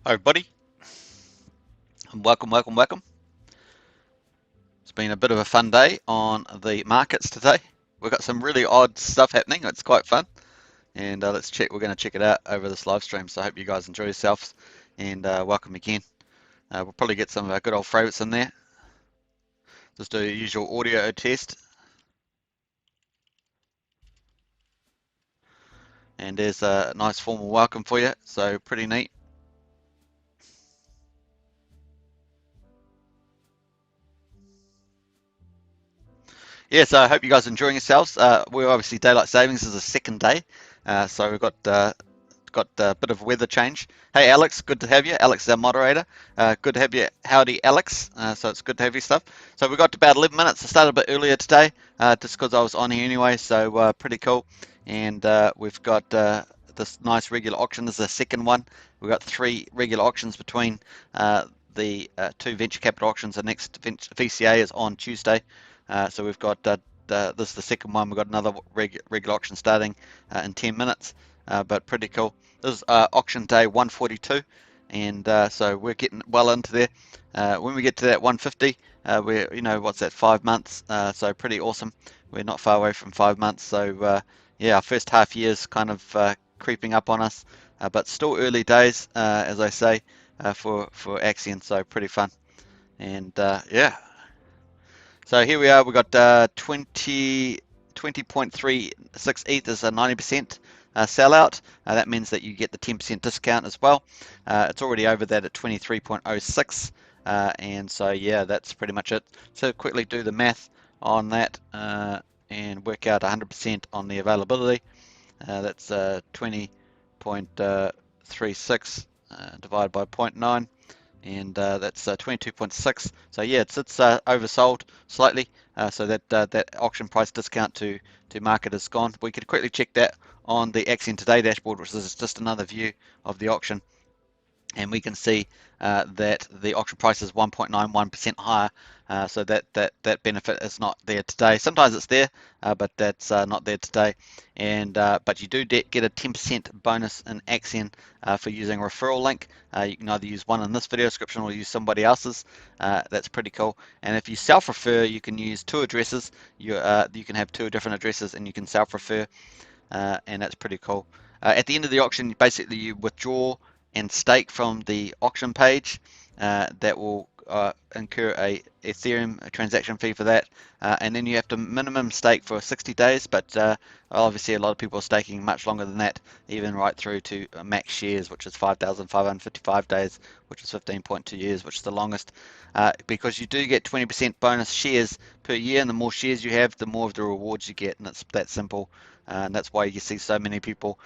Hi everybody, and welcome. It's been a bit of a fun day on the markets today. We've got some really odd stuff happening. It's quite fun, and let's check. We're going to check it out over this live stream. So I hope you guys enjoy yourselves, and welcome again. We'll probably get some of our good old favourites in there. Just do a usual audio test, and there's a nice formal welcome for you. So pretty neat. Yeah, so I hope you guys are enjoying yourselves. We're obviously daylight savings is the second day, so we've got a bit of weather change. Hey Alex, good to have you. Alex is our moderator. Good to have you. Howdy Alex. So it's good to have you stuff. So we got about 11 minutes. I started a bit earlier today, just because I was on here anyway. So pretty cool. And we've got this nice regular auction. This is the second one. We've got 3 regular auctions between the 2 venture capital auctions. The next VCA is on Tuesday. So we've got this is the second one. We've got another regular auction starting in 10 minutes, but pretty cool. This is auction day 142, and so we're getting well into there. When we get to that 150, we're, what's that, 5 months, so pretty awesome. We're not far away from 5 months, so yeah, our first half year's kind of creeping up on us, but still early days, as I say, for Axion, so pretty fun. And yeah, so here we are. We've got 20.36 ETH is a 90% sellout. That means that you get the 10% discount as well. It's already over that at 23.06. And so, yeah, that's pretty much it. So quickly do the math on that and work out 100% on the availability. That's 20.36 divided by zero point 0.9. And that's 22.6. So yeah, it's oversold slightly. So that auction price discount to market is gone. We could quickly check that on the Axion Today dashboard, which is just another view of the auction, and we can see that the auction price is 1.91% higher. So that benefit is not there today. Sometimes it's there, but that's not there today. And but you do get a 10% bonus in Axion for using a referral link. You can either use one in this video description or use somebody else's. That's pretty cool. And if you self-refer, you can use 2 addresses. You can have 2 different addresses, and you can self-refer, and that's pretty cool. At the end of the auction, basically you withdraw and stake from the auction page. That will incur a Ethereum transaction fee for that, and then you have to minimum stake for 60 days, but obviously a lot of people are staking much longer than that, even right through to max shares, which is 5,555 days, which is 15.2 years, which is the longest, because you do get 20% bonus shares per year, and the more shares you have, the more of the rewards you get, and it's that simple. And that's why you see so many people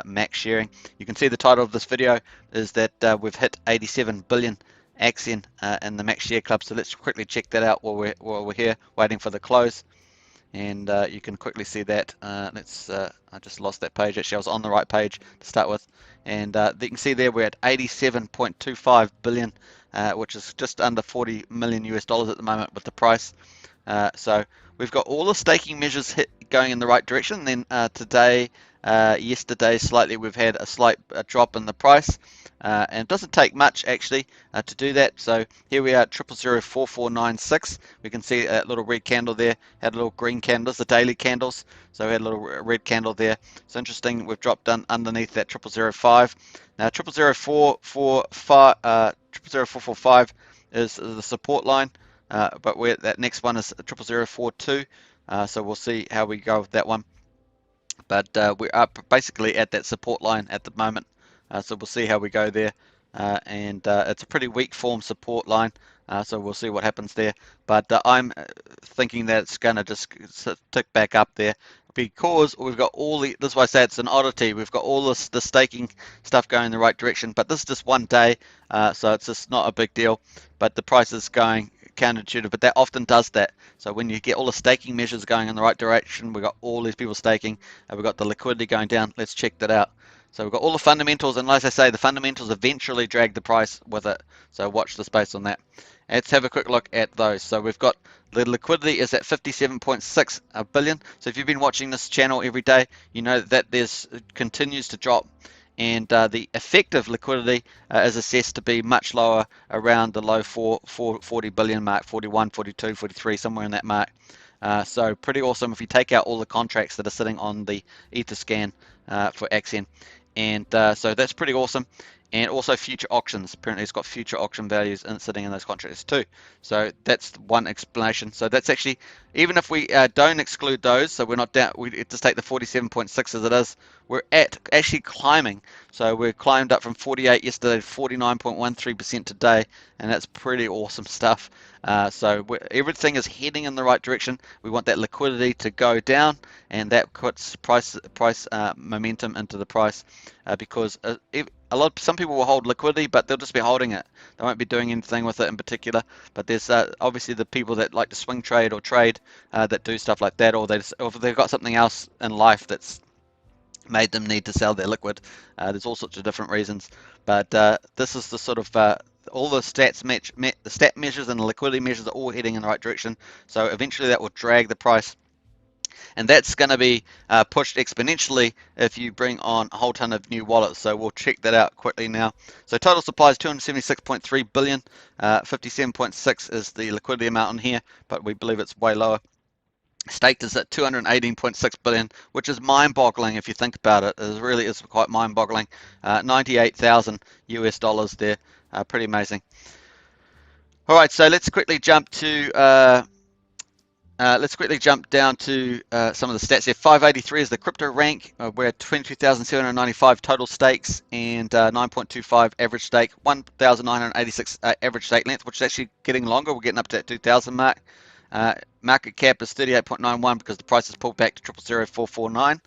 max sharing. You can see the title of this video is that we've hit 87 billion Axion in the max share club. So let's quickly check that out while we're here waiting for the close. And you can quickly see that. I just lost that page. Actually, I was on the right page to start with. And you can see there we're at 87.25 billion, which is just under 40 million US dollars at the moment with the price. So we've got all the staking measures going in the right direction. Then yesterday slightly, we've had a slight drop in the price, and it doesn't take much actually to do that. So here we are at 004496. We can see that little red candle there had a little green candle. The daily candles. So we had a little red candle there. It's interesting. We've dropped down underneath that 0005. Now 000445 is the support line. But that next one is 0042, so we'll see how we go with that one. But we're up basically at that support line at the moment, so we'll see how we go there. And it's a pretty weak form support line, so we'll see what happens there. But I'm thinking that it's going to just tick back up there, because we've got all the, this is why I say it's an oddity, we've got all this the staking stuff going in the right direction, but this is just one day, so it's just not a big deal. But the price is going counterintuitive, but that often does that. So when you get all the staking measures going in the right direction, we've got all these people staking, and we've got the liquidity going down. Let's check that out. So we've got all the fundamentals, and as I say, the fundamentals eventually drag the price with it. So watch the space on that. Let's have a quick look at those. So we've got the liquidity is at 57.6 billion. So if you've been watching this channel every day, you know that there's continues to drop. and the effective liquidity is assessed to be much lower, around the low 40 billion mark, 41, 42, 43, somewhere in that mark. So pretty awesome if you take out all the contracts that are sitting on the Etherscan for Axion. And so that's pretty awesome. And also future auctions. Apparently it's got future auction values sitting in those contracts too. So that's one explanation. So that's actually, even if we don't exclude those, so we're not down, we just take the 47.6 as it is, we're actually climbing. So we're climbed up from 48 yesterday to 49.13% today, and that's pretty awesome stuff. So everything is heading in the right direction. We want that liquidity to go down, and that puts price momentum into the price, because some people will hold liquidity, but they'll just be holding it. They won't be doing anything with it in particular. But there's obviously the people that like to swing trade or trade that do stuff like that, or if they've got something else in life that's made them need to sell their liquid. There's all sorts of different reasons, but this is the sort of all the the stat measures and the liquidity measures are all heading in the right direction. So eventually that will drag the price, and that's going to be pushed exponentially if you bring on a whole ton of new wallets. So we'll check that out quickly now. So total supply is 276.3 billion, 57.6 is the liquidity amount on here, but we believe it's way lower. Staked is at 218.6 billion, which is mind-boggling if you think about it. It really is quite mind-boggling. 98,000 US dollars there, pretty amazing. All right, so let's quickly jump to down to some of the stats here. 583 is the crypto rank. We're at 22,795 total stakes and 9.25 average stake. 1,986 average stake length, which is actually getting longer. We're getting up to that 2,000 mark. Market cap is 38.91 because the price has pulled back to 0.00449.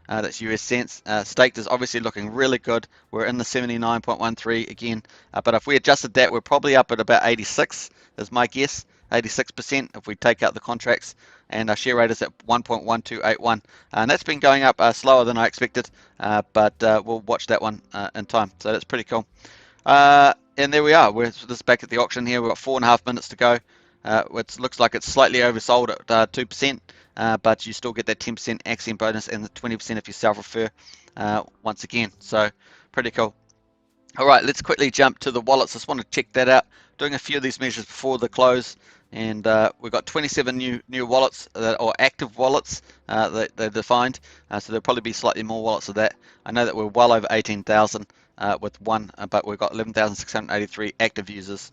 That's US cents. Staked is obviously looking really good. We're in the 79.13 again. But if we adjusted that, we're probably up at about 86 is my guess. 86% if we take out the contracts, and our share rate is at 1.1281, and that's been going up slower than I expected, but we'll watch that one in time. So that's pretty cool. And there we are. We're just back at the auction here. We've got 4.5 minutes to go. It looks like it's slightly oversold at 2%, but you still get that 10% Axion bonus and the 20% if you self-refer once again. So pretty cool. All right, let's quickly jump to the wallets. Just want to check that out. Doing a few of these measures before the close, and we've got 27 new wallets or active wallets that they're defined. So there'll probably be slightly more wallets of that. I know that we're well over 18,000 with one, but we've got 11,683 active users.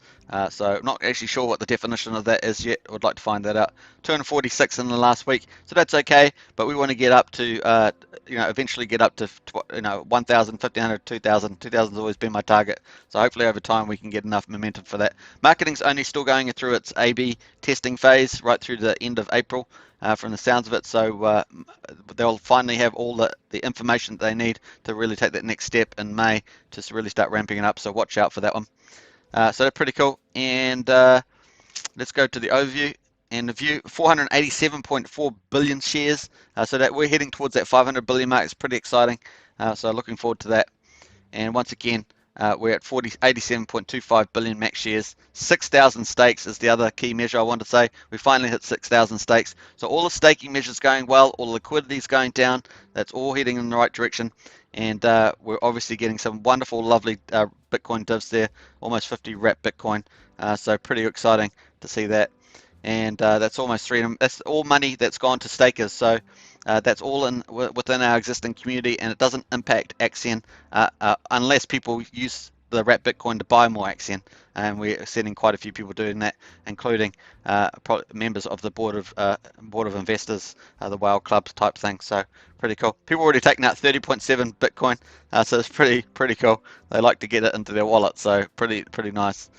So not actually sure what the definition of that is yet. I would like to find that out. 246 in the last week, so that's okay. But we want to get up to, eventually get up to, 1,000, 1,500, 2,000. 2,000 has always been my target. So hopefully over time we can get enough momentum for that. Marketing's only still going through its A/B testing phase right through the end of April. From the sounds of it, so they'll finally have all the information that they need to really take that next step in May to really start ramping it up, so watch out for that one. So that's pretty cool. And let's go to the overview and the view. 487.4 billion shares, so that we're heading towards that 500 billion mark. It's pretty exciting, so looking forward to that. And once again, we're at 87.25 billion max shares. 6,000 stakes is the other key measure I want to say. We finally hit 6,000 stakes. So all the staking measures going well, all the liquidity is going down. That's all heading in the right direction. And we're obviously getting some wonderful, lovely Bitcoin divs there. Almost 50 wrap Bitcoin. So pretty exciting to see that. And that's almost freedom. That's all money that's gone to stakers. So that's all within our existing community, and it doesn't impact Axion unless people use the wrap Bitcoin to buy more Axion. And we're seeing quite a few people doing that, including members of the board of investors, the Whale Clubs type thing. So pretty cool. People already taken out 30.7 Bitcoin, so it's pretty cool. They like to get it into their wallet, so pretty nice.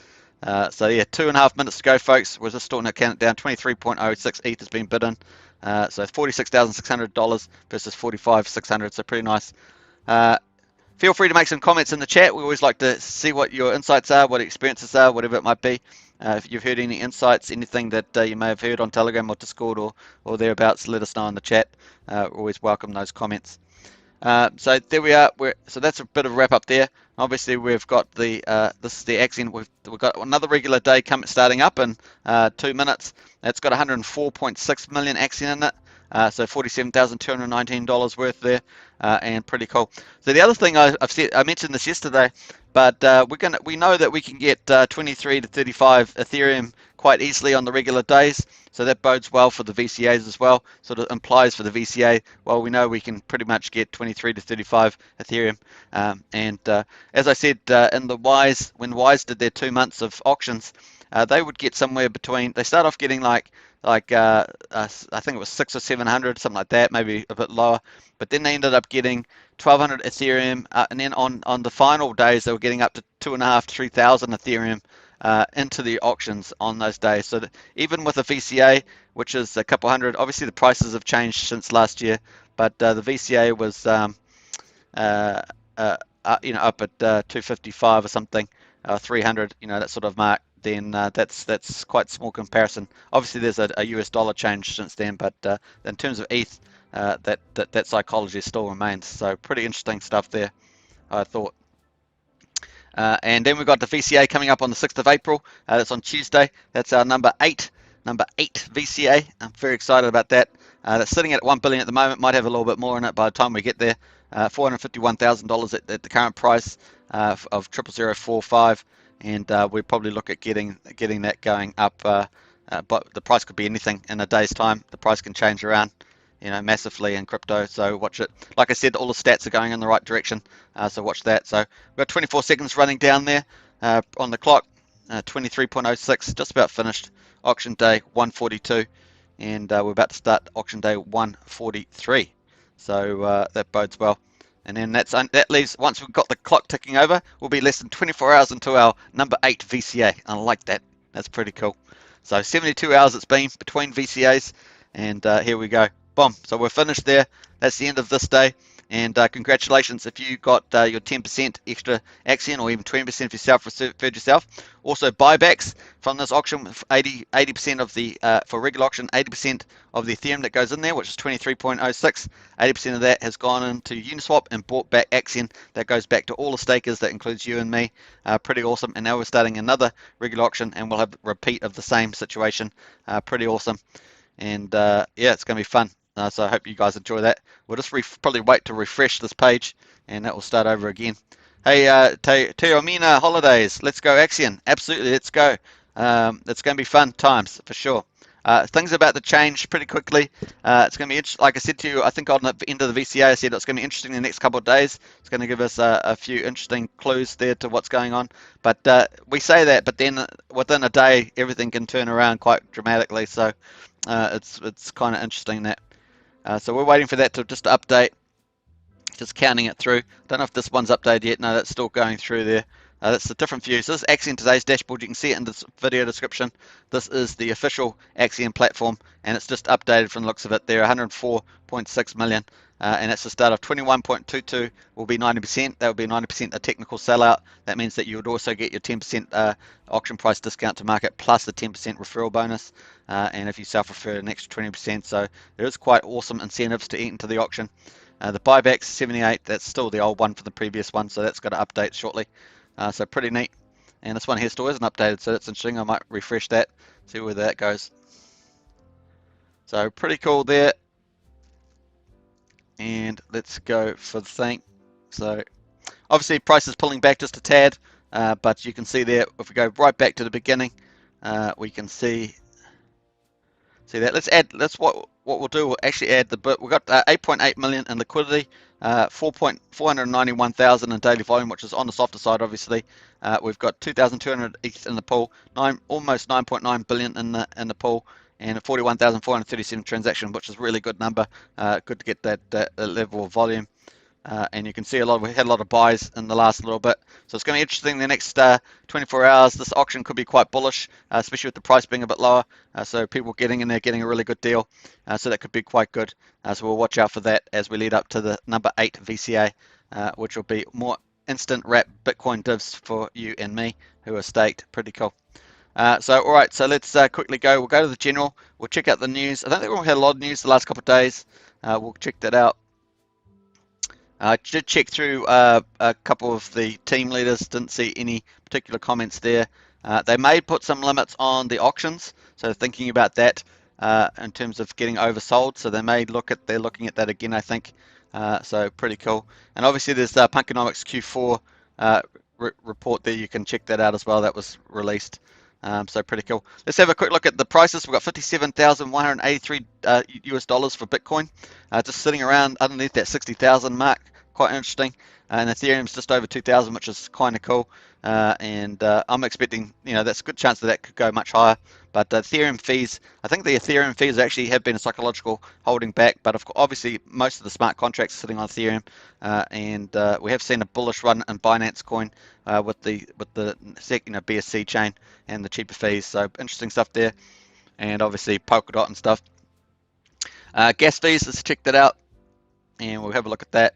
So yeah, 2.5 minutes to go, folks. We're just starting to count it down. 23.06 ETH has been bidden. So $46,600 versus 45,600. So pretty nice. Feel free to make some comments in the chat. We always like to see what your insights are, what experiences are, whatever it might be. If you've heard any insights, anything that you may have heard on Telegram or Discord or thereabouts, let us know in the chat. Always welcome those comments. So there we are. So that's a bit of a wrap up there. Obviously, we've got this is the Axion. We've got another regular day starting up in 2 minutes. It's got 104.6 million Axion in it. So $47,219 worth there, and pretty cool. So the other thing I've said, I mentioned this yesterday, but we know that we can get 23 to 35 Ethereum quite easily on the regular days. So that bodes well for the VCAs as well. Sort of implies for the VCA, well, we know we can pretty much get 23 to 35 Ethereum. And as I said in the Wise, when Wise did their 2 months of auctions, they would get somewhere between. They start off getting like I think it was 600 or 700, something like that, maybe a bit lower. But then they ended up getting 1,200 Ethereum, and then on the final days they were getting up to 2,500 to 3,000 Ethereum into the auctions on those days. So that even with a VCA, which is a couple hundred, obviously the prices have changed since last year, but the VCA was uh, up at 255 or something, 300, that sort of mark. Then that's quite small comparison. Obviously, there's a US dollar change since then, but in terms of ETH, that psychology still remains. So pretty interesting stuff there, I thought. And then we've got the VCA coming up on the 6th of April. That's on Tuesday. That's our number eight VCA. I'm very excited about that. That's sitting at 1 billion at the moment. Might have a little bit more in it by the time we get there. $451,000 at the current price of 0.0045, and we probably look at getting that going up. But the price could be anything in a day's time. The price can change around, massively in crypto. So watch it. Like I said, all the stats are going in the right direction. So watch that. So we've got 24 seconds running down there on the clock. 23.06, just about finished. Auction day 142, and we're about to start auction day 143. So that bodes well. And then that leaves, once we've got the clock ticking over, we'll be less than 24 hours until our number 8 VCA. I like that. That's pretty cool. So 72 hours it's been between VCAs, and here we go. Boom. So we're finished there. That's the end of this day. And congratulations if you got your 10% extra Axion, or even 20% if you self-referred yourself. Also buybacks from this auction, 80% of the, for regular auction, 80% of the Ethereum that goes in there, which is 23.06. 80% of that has gone into Uniswap and bought back Axion. That goes back to all the stakers. That includes you and me. Pretty awesome. And now we're starting another regular auction, and we'll have a repeat of the same situation. Pretty awesome. And yeah, it's going to be fun. So I hope you guys enjoy that. We'll just probably wait to refresh this page, and that will start over again. Hey, Te Omina holidays. Let's go Axion. Absolutely, let's go. It's going to be fun times for sure. Things are about to change pretty quickly. It's going to be interesting. Like I said to you, I think on the end of the VCA, I said it's going to be interesting in the next couple of days. It's going to give us a few interesting clues there to what's going on. But we say that, but then within a day, everything can turn around quite dramatically. So it's kind of interesting that. So we're waiting for that to just update, just counting it through. Don't know if this one's updated yet. No, that's still going through there. That's a different view. So this is Axion today's dashboard. You can see it in this video description. This is the official Axion platform, and it's just updated from the looks of it. There are 104.6 million, and that's the start of 21.22 will be 90%. That will be 90% a technical sellout. That means that you would also get your 10% auction price discount to market plus the 10% referral bonus. And if you self-refer, an extra 20%. So there is quite awesome incentives to eat into the auction. The buybacks 78. That's still the old one for the previous one, so that's got to update shortly. So pretty neat. And this one here still isn't updated, so that's interesting. I might refresh that, see where that goes. So pretty cool there. And let's go for the thing. So obviously price is pulling back just a tad, but you can see there, if we go right back to the beginning, we can see that. Let's what we'll do, we'll actually add the bit. We've got 8.8 million in liquidity, 491,000 in daily volume, which is on the softer side, obviously. We've got 2,200 ETH in the pool, almost 9.9 billion in the pool, and 41,437 transaction, which is a really good number. Good to get that level of volume. And you can see we had a lot of buys in the last little bit. So it's going to be interesting the next 24 hours. This auction could be quite bullish, especially with the price being a bit lower. So people getting in there, getting a really good deal. So that could be quite good. So we'll watch out for that as we lead up to the number 8 VCA, which will be more instant wrap Bitcoin divs for you and me who are staked. Pretty cool. So all right, so let's quickly go. We'll go to the general. We'll check out the news. I don't think we've had a lot of news the last couple of days. We'll check that out. I did check through a couple of the team leaders, didn't see any particular comments there. They may put some limits on the auctions, so thinking about that. in terms of getting oversold. So they're looking at that again, I think. So pretty cool. And obviously there's Punkonomics Q4 report there. You can check that out as well. That was released. So pretty cool. Let's have a quick look at the prices. We've got 57,183 US dollars for Bitcoin, just sitting around underneath that 60,000 mark. Quite interesting. And Ethereum's just over 2,000, which is kind of cool. And I'm expecting, that's a good chance that could go much higher. But Ethereum fees, I think the Ethereum fees actually have been a psychological holding back. But obviously, most of the smart contracts are sitting on Ethereum, and we have seen a bullish run in Binance Coin with the BSC chain and the cheaper fees. So interesting stuff there, and obviously Polkadot and stuff. Gas fees, let's check that out, and we'll have a look at that.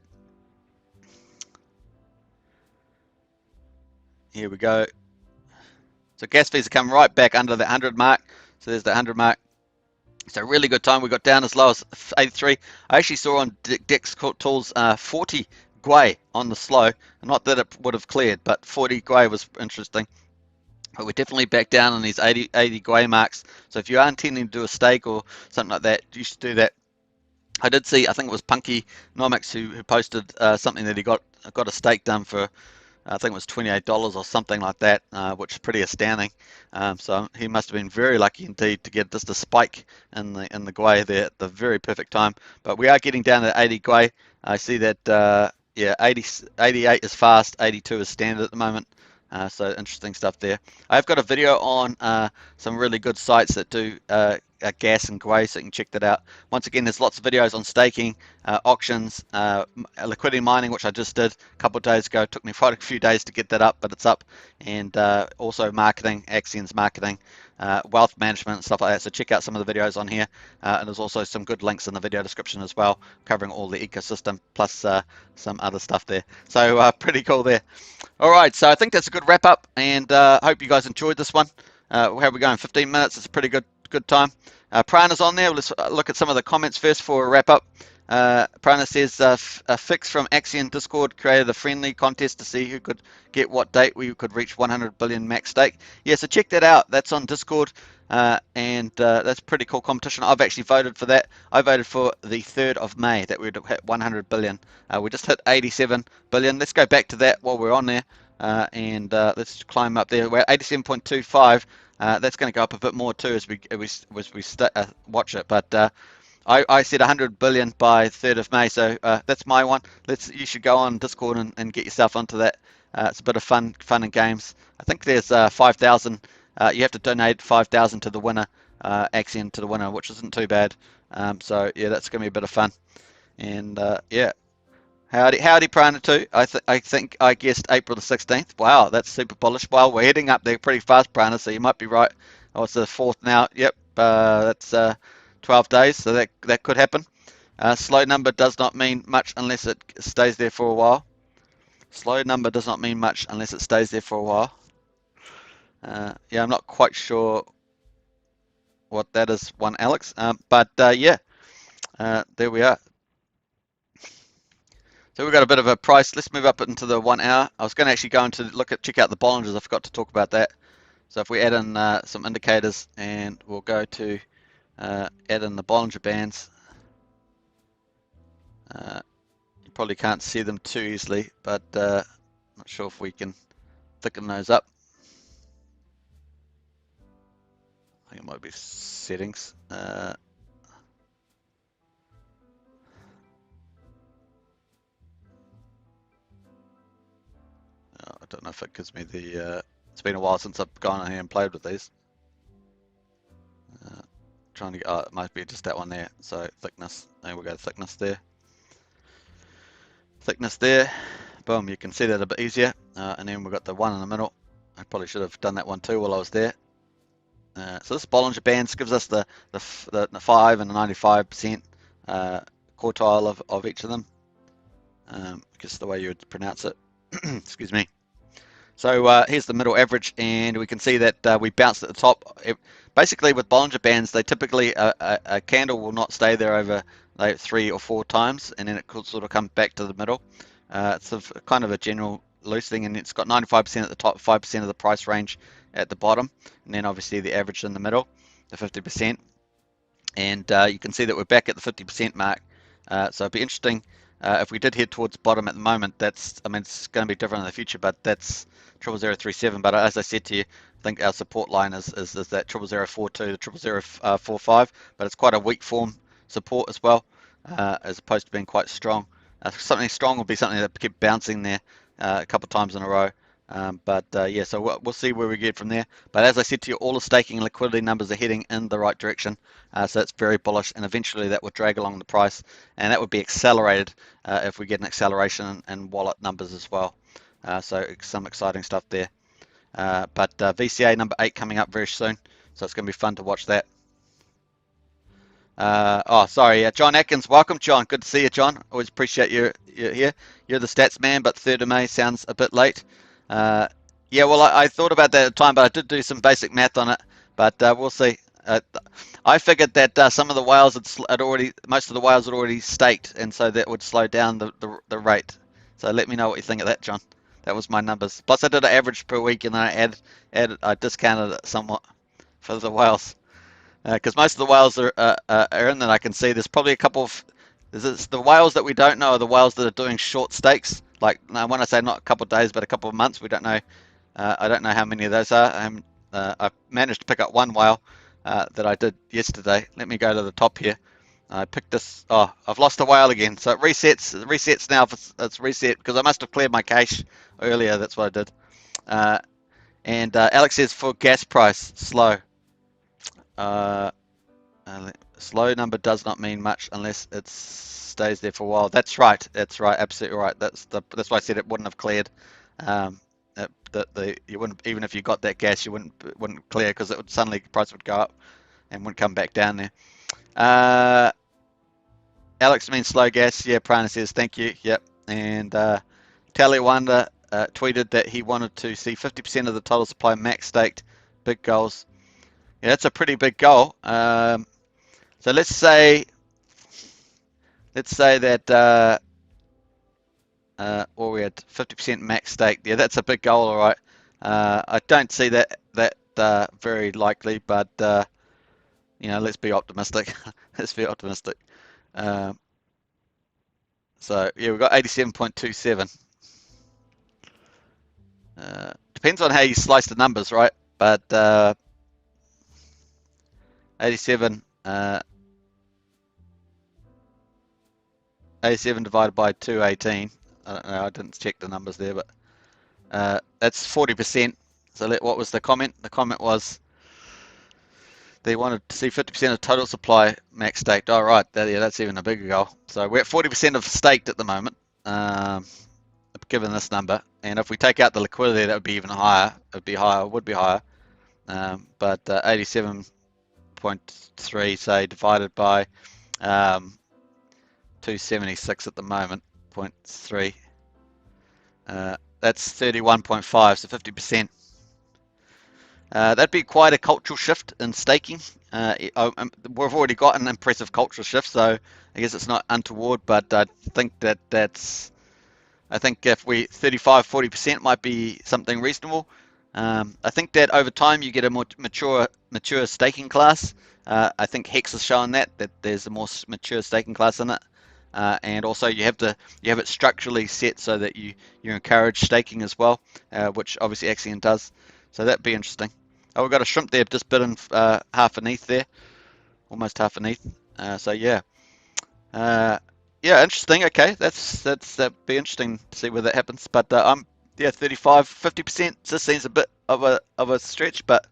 Here we go. So gas fees are coming right back under the 100 mark. So there's the 100 mark. So really good time. We got down as low as 83. I actually saw on Dex Tools 40 Gwei on the slow. Not that it would have cleared, but 40 Gwei was interesting. But we're definitely back down on these 80 Gwei marks. So if you are intending to do a stake or something like that, you should do that. I did see, I think it was Punkonomics who posted something that he got a stake done for, I think it was $28 or something like that, which is pretty astounding. So he must have been very lucky indeed to get just a spike in the Gwei there at the very perfect time. But we are getting down to 80 Gwei. I see that 88 is fast, 82 is standard at the moment. So interesting stuff there. I've got a video on some really good sites that do gas and Gwei, so you can check that out. Once again, there's lots of videos on staking, auctions, liquidity mining, which I just did a couple of days ago. It took me quite a few days to get that up, but it's up. And also marketing, Axion's marketing, wealth management, and stuff like that. So check out some of the videos on here. And there's also some good links in the video description as well, covering all the ecosystem, plus some other stuff there. So pretty cool there. All right, so I think that's a good wrap up, and hope you guys enjoyed this one. How are we going? 15 minutes. It's a pretty good time. Prana's on there. Let's look at some of the comments first for a wrap up. Prana says a fix from Axion Discord created a friendly contest to see who could get what date we could reach 100 billion max stake. Yeah, so check that out. That's on Discord, and that's a pretty cool competition. I've actually voted for that. I voted for the 3rd of May that we'd hit 100 billion. We just hit 87 billion. Let's go back to that while we're on there, and let's climb up there. We're at 87.25. That's going to go up a bit more too as we watch it, but I said 100 billion by 3rd of May, so that's my one. You should go on Discord and get yourself onto that. It's a bit of fun and games. I think there's 5,000. You have to donate 5,000 to the winner, Axion to the winner, which isn't too bad. So yeah, that's going to be a bit of fun. And yeah, howdy Prana too. I think I guessed April the 16th. Wow, that's super bullish. Well, we're heading up there pretty fast, Prana, so you might be right. Oh, it's the 4th now. Yep, that's 12 days, so that could happen. Slow number does not mean much unless it stays there for a while. Slow number does not mean much unless it stays there for a while. Yeah, I'm not quite sure what that is, one Alex. But yeah, there we are. So we've got a bit of a price. Let's move up into the 1 hour. I was going to actually go into check out the Bollingers. I forgot to talk about that. So if we add in some indicators, and we'll go to add in the Bollinger Bands. You probably can't see them too easily, but not sure if we can thicken those up. I think it might be settings. I don't know if it gives me the. It's been a while since I've gone in here and played with these. Trying to get. Oh, it might be just that one there. So thickness. There we go. Thickness there. Thickness there. Boom. You can see that a bit easier. And then we've got the one in the middle. I probably should have done that one too while I was there. So this Bollinger Bands gives us the 5 and the 95% quartile of each of them. Just the way you would pronounce it. Excuse me. So here's the middle average, and we can see that we bounced at the top. Basically, with Bollinger Bands, they typically a candle will not stay there over like 3 or 4 times, and then it could sort of come back to the middle. It's kind of a general loose thing, and it's got 95% at the top, 5% of the price range at the bottom, and then obviously the average in the middle, the 50%. and you can see that we're back at the 50% mark. So it'd be interesting if we did head towards the bottom at the moment. I mean, it's going to be different in the future, but that's 00037. But as I said to you, I think our support line is that 00042 to 00045, but it's quite a weak form support as well, as opposed to being quite strong. Something strong will be something that keep bouncing there a couple of times in a row. Yeah, so we'll see where we get from there. But as I said to you, all the staking and liquidity numbers are heading in the right direction. So it's very bullish, and eventually that will drag along the price, and that would be accelerated if we get an acceleration in wallet numbers as well. So some exciting stuff there. But VCA number 8 coming up very soon, so it's going to be fun to watch that. Sorry, John Atkins, welcome, John. Good to see you, John. Always appreciate you here. You're the stats man, but 3rd of May sounds a bit late. Yeah, well, I thought about that at the time, but I did do some basic math on it. But we'll see. I figured that some of the whales most of the whales had already staked, and so that would slow down the rate. So let me know what you think of that, John. That was my numbers. Plus, I did an average per week, and then I discounted it somewhat for the whales. Because most of the whales are in that I can see. There's probably a couple of the whales that we don't know are the whales that are doing short stakes. Like when I say not a couple of days, but a couple of months, we don't know. I don't know how many of those are. I managed to pick up one whale that I did yesterday. Let me go to the top here. I picked this. Oh, I've lost a whale again. So it resets. It resets now. It's reset because I must have cleared my cache earlier. That's what I did. And Alex says for gas price slow. Slow number does not mean much unless it stays there for a while. That's right. That's right. Absolutely right. That's why I said it wouldn't have cleared. You wouldn't, even if you got that gas, you wouldn't clear because it would suddenly the price would go up and wouldn't come back down there. Alex means slow gas. Yeah, Prana says thank you. Yep. And Tallywander tweeted that he wanted to see 50% of the total supply max staked. Big goals. Yeah, that's a pretty big goal. So let's say that or we had 50% max stake. Yeah, that's a big goal, all right. I don't see that very likely, but let's be optimistic. Let's be optimistic. So yeah, we've got 87.27. Depends on how you slice the numbers, right? But 87 divided by 218. I don't know, I didn't check the numbers there, but that's 40%. So what was the comment? The comment was they wanted to see 50% of total supply max staked. All right, yeah, that's even a bigger goal. So we're at 40% of staked at the moment, given this number. And if we take out the liquidity, that would be even higher. It would be higher. But 87.3, say, divided by 276 at the moment, 0.3. That's 31.5, so 50%. That'd be quite a cultural shift in staking. We've already got an impressive cultural shift, so I guess it's not untoward, but I think I think if 35-40% might be something reasonable. I think that over time you get a more mature staking class. I think Hex has shown that there's a more mature staking class in it. And also you have it structurally set so that you encourage staking as well, which obviously Axion does. So that'd be interesting. Oh, we've got a shrimp there just bitten half an ETH there, almost half an ETH. So yeah, interesting. Okay, that'd be interesting to see where that happens. But 35-50% just seems a bit of a stretch, but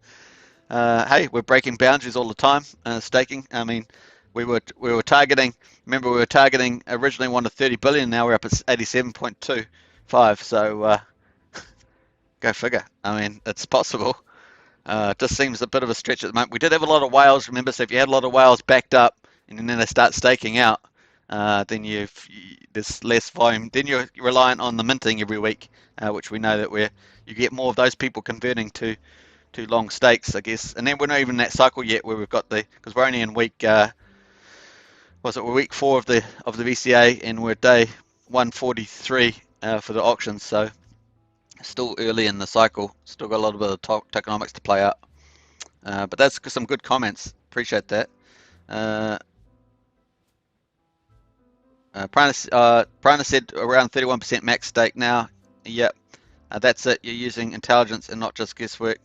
hey, we're breaking boundaries all the time. Staking. I mean, we were targeting. Remember, we were targeting originally 1 to 30 billion. Now we're up at 87.25. So go figure. I mean, it's possible. It just seems a bit of a stretch at the moment. We did have a lot of whales, remember, so if you had a lot of whales backed up and then they start staking out, then there's less volume. Then you're reliant on the minting every week, which we know that you get more of those people converting to long stakes, I guess. And then we're not even in that cycle yet where we've got because we're only in week, week 4 of the VCA, and we're day 143 for the auctions, so still early in the cycle, still got a little bit of tokenomics to play out. But that's some good comments, appreciate that. Uh, Prana said around 31% max stake now. Yep, that's it. You're using intelligence and not just guesswork.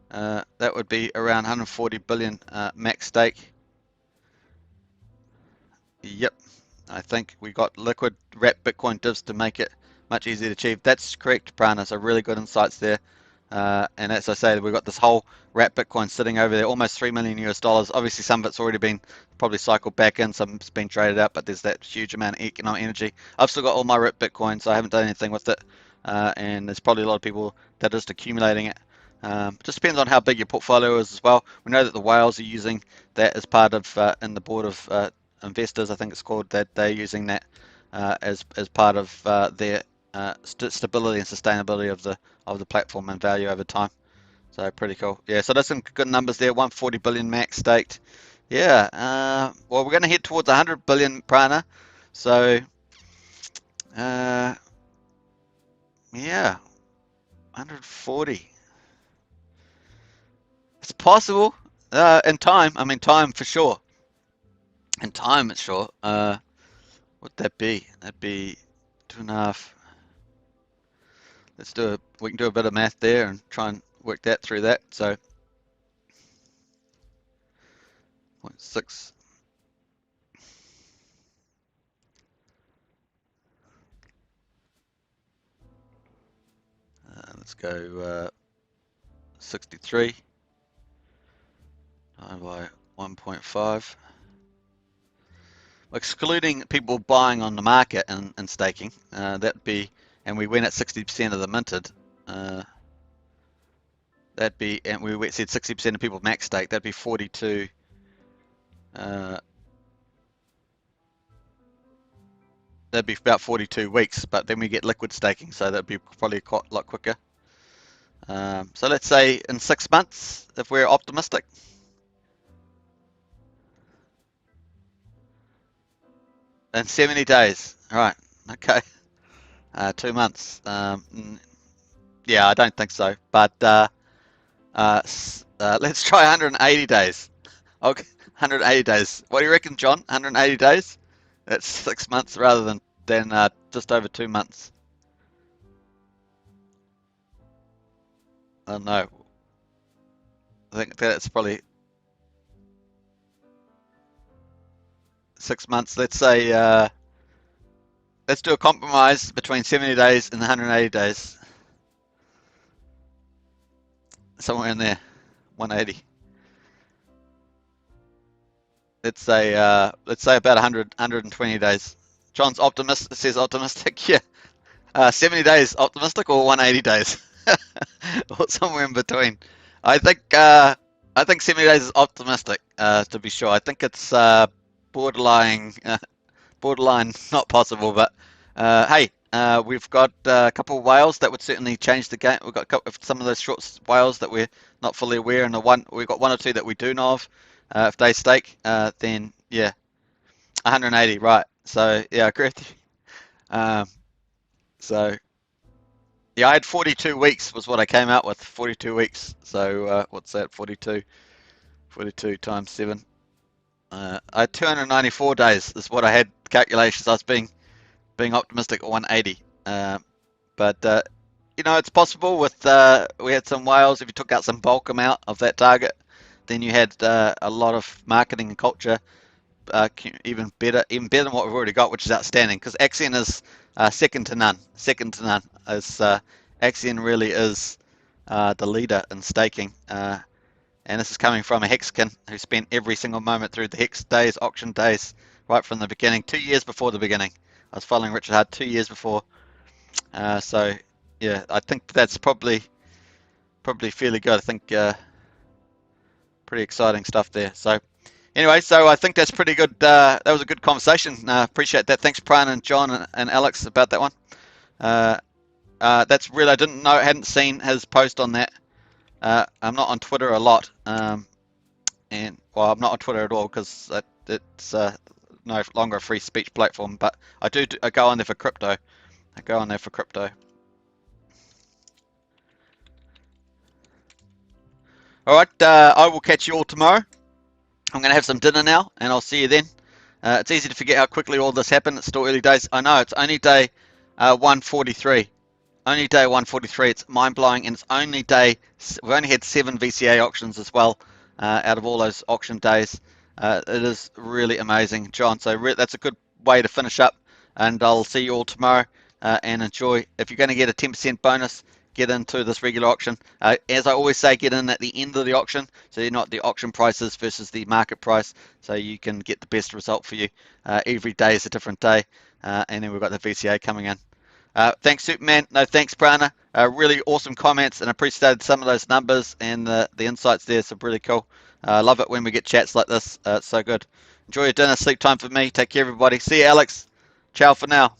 That would be around 140 billion max stake. Yep, I think we got liquid wrapped Bitcoin divs to make it much easier to achieve. That's correct, Prana. So really good insights there. And as I say, we've got this whole wrapped Bitcoin sitting over there, almost $3 million US. Obviously, some of it's already been probably cycled back in, some's been traded out, but there's that huge amount of economic energy. I've still got all my wrapped Bitcoin, so I haven't done anything with it. And there's probably a lot of people that are just accumulating it. Just depends on how big your portfolio is as well. We know that the whales are using that as part of in the board of investors, I think it's called, that they're using that as part of their stability and sustainability of the platform and value over time. So pretty cool. Yeah, so that's some good numbers there. 140 billion max staked. Yeah. Well, we're going to head towards 100 billion Prana. So yeah, 140. It's possible. In time. I mean, time for sure. In time, it's sure. What'd that be? That'd be 2.5. We can do a bit of math there and try and work that through that. So 0.6. Let's go 63 divided by 1.5. Excluding people buying on the market and staking, that'd be, and we went at 60% of the minted. That'd be, and we said 60% of people max stake. That'd be 42. That'd be about 42 weeks, but then we get liquid staking, so that'd be probably a lot quicker. So let's say in 6 months, if we're optimistic. In 70 days. All right. Okay. 2 months. Yeah, I don't think so. But let's try 180 days. Okay, 180 days. What do you reckon, John? 180 days? That's 6 months rather than just over 2 months. I don't know. I think that's probably 6 months. Let's say let's do a compromise between 70 days and 180 days. Somewhere in there, 180. Let's say about 120 days. John's says optimistic. Yeah, 70 days optimistic or 180 days, or somewhere in between. I think 70 days is optimistic. To be sure, I think it's borderline not possible. But hey, we've got a couple of whales that would certainly change the game. We've got some of those short whales that we're not fully aware, and we've got one or two that we do know of. If they stake, then yeah, 180, right? So yeah, I agree with you. So yeah, I had 42 weeks was what I came out with. 42 weeks. So what's that? 42 times 7. I had 294 days is what I had calculations. I was being optimistic at 180. But it's possible with we had some whales. If you took out some bulk amount of that target, then you had a lot of marketing and culture, even better than what we've already got, which is outstanding. Because Axion is second to none. Second to none. As Axion really is the leader in staking. And this is coming from a Hexkin who spent every single moment through the Hex days, auction days, right from the beginning, 2 years before the beginning. I was following Richard Hard 2 years before. So yeah, I think that's probably fairly good. I think pretty exciting stuff there. So anyway, so I think that's pretty good. That was a good conversation. Appreciate that. Thanks, Brian and John and Alex about that one. That's really, I didn't know, hadn't seen his post on that. I'm not on Twitter a lot, and well, I'm not on Twitter at all because it's no longer a free speech platform. But I go on there for crypto. All right, I will catch you all tomorrow. I'm going to have some dinner now, and I'll see you then. It's easy to forget how quickly all this happened. It's still early days. I know, it's only day 143. Only day 143. It's mind-blowing, and it's only day, we've only had 7 VCA auctions as well out of all those auction days. It is really amazing, John. So that's a good way to finish up, and I'll see you all tomorrow, and enjoy. If you're going to get a 10% bonus, get into this regular auction. As I always say, get in at the end of the auction, so you're not the auction prices versus the market price, so you can get the best result for you. Every day is a different day, and then we've got the VCA coming in. Thanks, Superman. No, thanks, Prana. Really awesome comments, and appreciated some of those numbers and the insights there. So really cool. Love it when we get chats like this. It's so good. Enjoy your dinner. Sleep time for me. Take care, everybody. See you, Alex. Ciao for now.